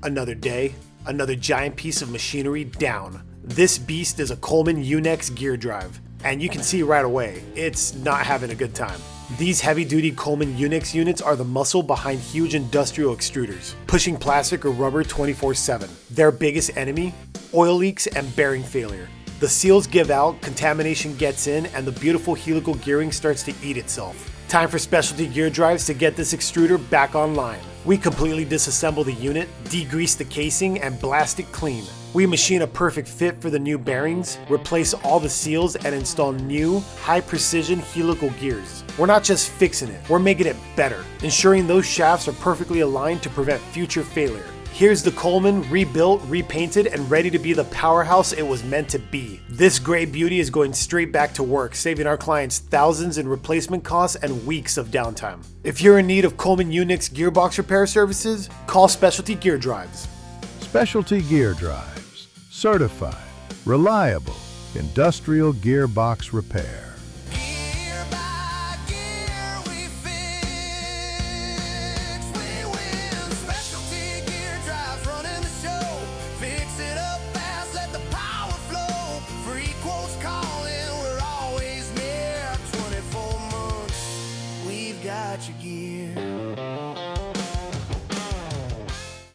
Another day, another giant piece of machinery down. This beast is a Koellmann UNEX Gear Drive, and you can see right away, it's not having a good time. These heavy-duty Koellmann UNEX units are the muscle behind huge industrial extruders, pushing plastic or rubber 24/7. Their biggest enemy? Oil leaks and bearing failure. The seals give out, contamination gets in, and the beautiful helical gearing starts to eat itself. Time for specialty gear drives to get this extruder back online. We completely disassemble the unit, degrease the casing, and blast it clean. We machine a perfect fit for the new bearings, replace all the seals, and install new, high-precision helical gears. We're not just fixing it, we're making it better, ensuring those shafts are perfectly aligned to prevent future failure. Here's the Koellmann, rebuilt, repainted, and ready to be the powerhouse it was meant to be. This gray beauty is going straight back to work, saving our clients thousands in replacement costs and weeks of downtime. If you're in need of Koellmann UNEX Gearbox repair services, call Specialty Gear Drives. Specialty Gear Drives. Certified, reliable, industrial gearbox repair.